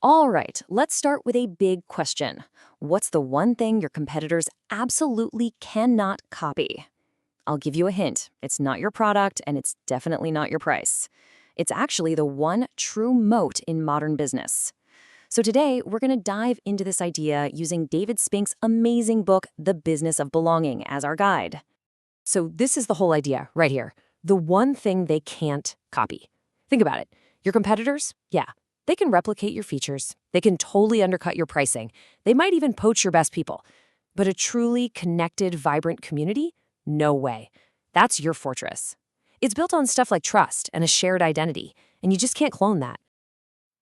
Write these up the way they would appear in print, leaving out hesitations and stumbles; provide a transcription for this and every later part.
All right, let's start with a big question. What's the one thing your competitors absolutely cannot copy? I'll give you a hint. It's not your product, and it's definitely not your price. It's actually the one true moat in modern business. So today, we're going to dive into this idea using David Spink's amazing book, The Business of Belonging, as our guide. So this is the whole idea right here. The one thing they can't copy. Think about it. Your competitors, yeah, they can replicate your features. They can totally undercut your pricing. They might even poach your best people. But a truly connected, vibrant community? No way. That's your fortress. It's built on stuff like trust and a shared identity, and you just can't clone that.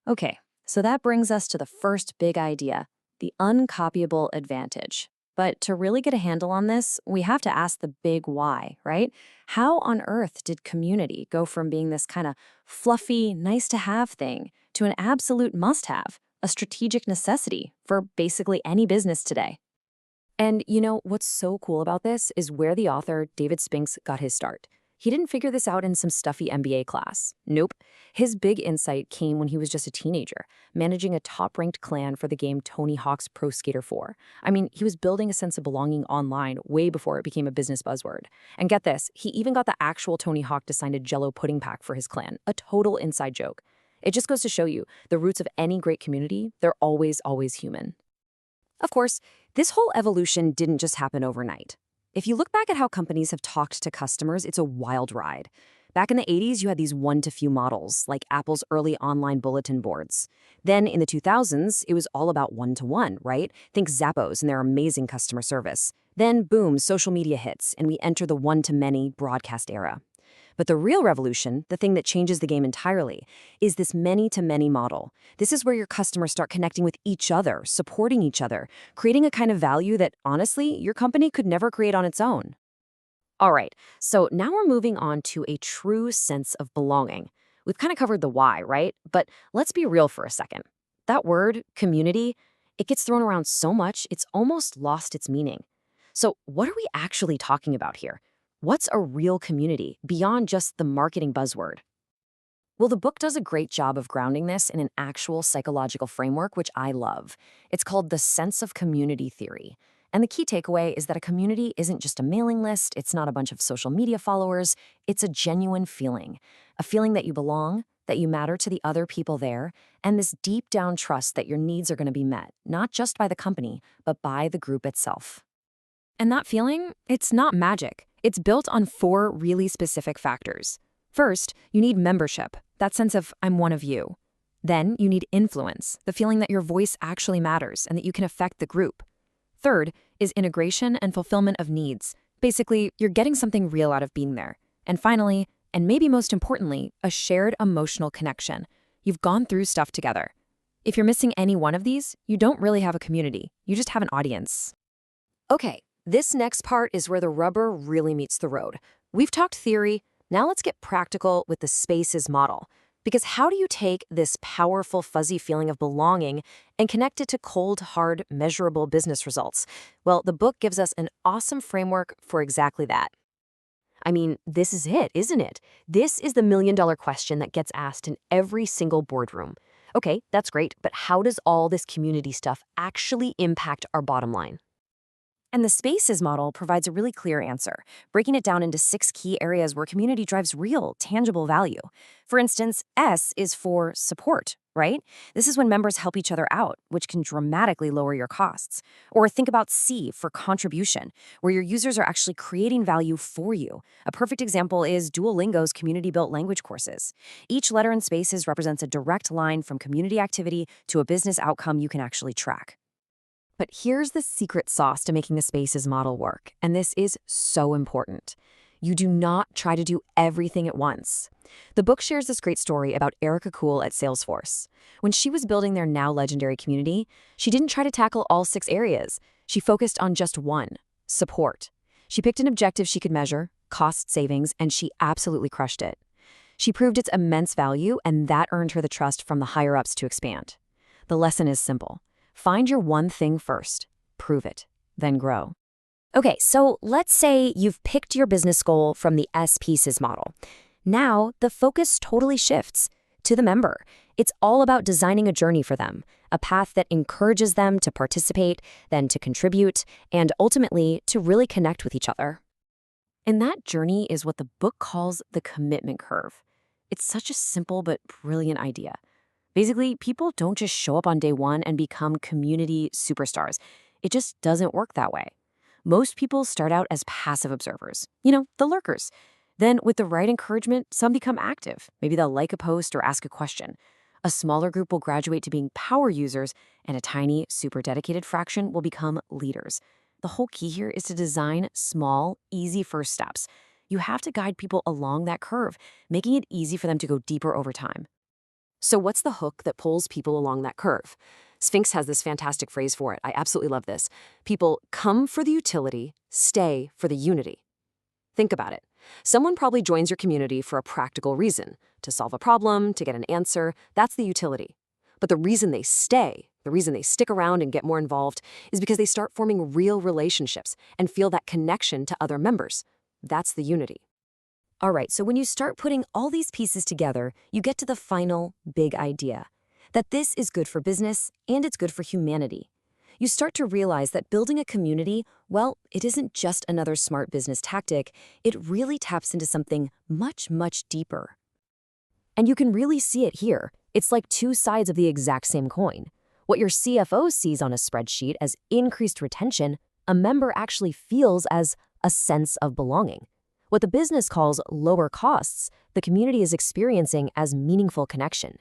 Okay, so that brings us to the first big idea, the uncopyable advantage. But to really get a handle on this, we have to ask the big why, right? How on earth did community go from being this kind of fluffy, nice to have thing to an absolute must have, a strategic necessity for basically any business today? And what's so cool about this is where the author, David Spinks, got his start. He didn't figure this out in some stuffy MBA class. Nope. His big insight came when he was just a teenager, managing a top-ranked clan for the game Tony Hawk's Pro Skater 4. I mean, he was building a sense of belonging online way before it became a business buzzword. And get this, he even got the actual Tony Hawk to sign a Jell-O pudding pack for his clan, a total inside joke. It just goes to show you, the roots of any great community, they're always, always human. Of course, this whole evolution didn't just happen overnight. If you look back at how companies have talked to customers, it's a wild ride. Back in the 80s, you had these one-to-few models, like Apple's early online bulletin boards. Then in the 2000s, it was all about one-to-one, right? Think Zappos and their amazing customer service. Then, boom, social media hits, and we enter the one-to-many broadcast era. But the real revolution, the thing that changes the game entirely, is this many-to-many model. This is where your customers start connecting with each other, supporting each other, creating a kind of value that, honestly, your company could never create on its own. All right, so now we're moving on to a true sense of belonging. We've kind of covered the why, right? But let's be real for a second. That word, community, it gets thrown around so much, it's almost lost its meaning. So what are we actually talking about here? What's a real community beyond just the marketing buzzword? Well, the book does a great job of grounding this in an actual psychological framework, which I love. It's called the sense of community theory. And the key takeaway is that a community isn't just a mailing list, it's not a bunch of social media followers, it's a genuine feeling. A feeling that you belong, that you matter to the other people there, and this deep down trust that your needs are going to be met, not just by the company, but by the group itself. And that feeling, it's not magic. It's built on 4 really specific factors. First, you need membership, that sense of I'm one of you. Then you need influence, the feeling that your voice actually matters and that you can affect the group. Third is integration and fulfillment of needs. Basically, you're getting something real out of being there. And finally, and maybe most importantly, a shared emotional connection. You've gone through stuff together. If you're missing any one of these, you don't really have a community. You just have an audience. Okay, this next part is where the rubber really meets the road. We've talked theory, now let's get practical with the SPACES model. Because how do you take this powerful, fuzzy feeling of belonging and connect it to cold, hard, measurable business results? Well, the book gives us an awesome framework for exactly that. I mean, this is it, isn't it? This is the million-dollar question that gets asked in every single boardroom. Okay, that's great, but how does all this community stuff actually impact our bottom line? And the SPACES model provides a really clear answer, breaking it down into 6 key areas where community drives real, tangible value. For instance, S is for support, right? This is when members help each other out, which can dramatically lower your costs. Or think about C for contribution, where your users are actually creating value for you. A perfect example is Duolingo's community-built language courses. Each letter in SPACES represents a direct line from community activity to a business outcome you can actually track. But here's the secret sauce to making the SPACES model work, and this is so important. You do not try to do everything at once. The book shares this great story about Erica Kuhl at Salesforce. When she was building their now legendary community, she didn't try to tackle all 6 areas. She focused on just one, support. She picked an objective she could measure, cost savings, and she absolutely crushed it. She proved its immense value, and that earned her the trust from the higher-ups to expand. The lesson is simple. Find your one thing first, prove it, then grow. Okay, so let's say you've picked your business goal from the SPACES model. Now, the focus totally shifts to the member. It's all about designing a journey for them, a path that encourages them to participate, then to contribute, and ultimately to really connect with each other. And that journey is what the book calls the commitment curve. It's such a simple but brilliant idea. Basically, people don't just show up on day one and become community superstars. It just doesn't work that way. Most people start out as passive observers, the lurkers. Then, with the right encouragement, some become active. Maybe they'll like a post or ask a question. A smaller group will graduate to being power users, and a tiny, super dedicated fraction will become leaders. The whole key here is to design small, easy first steps. You have to guide people along that curve, making it easy for them to go deeper over time. So what's the hook that pulls people along that curve? Sphinx has this fantastic phrase for it. I absolutely love this. People come for the utility, stay for the unity. Think about it. Someone probably joins your community for a practical reason, to solve a problem, to get an answer. That's the utility. But the reason they stay, the reason they stick around and get more involved, is because they start forming real relationships and feel that connection to other members. That's the unity. All right, so when you start putting all these pieces together, you get to the final big idea, that this is good for business and it's good for humanity. You start to realize that building a community, well, it isn't just another smart business tactic. It really taps into something much, much deeper. And you can really see it here. It's like two sides of the exact same coin. What your CFO sees on a spreadsheet as increased retention, a member actually feels as a sense of belonging. What the business calls lower costs, the community is experiencing as meaningful connection.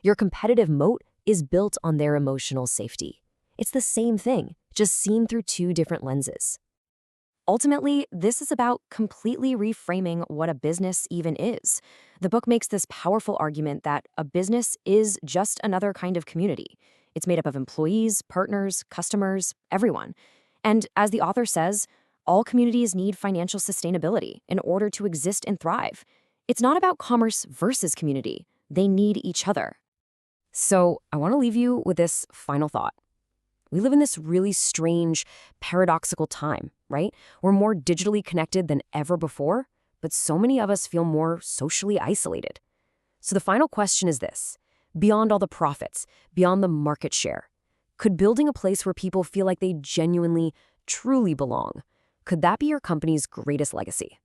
Your competitive moat is built on their emotional safety. It's the same thing, just seen through two different lenses. Ultimately, this is about completely reframing what a business even is. The book makes this powerful argument that a business is just another kind of community. It's made up of employees, partners, customers, everyone. And as the author says, all communities need financial sustainability in order to exist and thrive. It's not about commerce versus community. They need each other. So I want to leave you with this final thought. We live in this really strange, paradoxical time, right? We're more digitally connected than ever before, but so many of us feel more socially isolated. So the final question is this: beyond all the profits, beyond the market share, could building a place where people feel like they genuinely, truly belong, could that be your company's greatest legacy?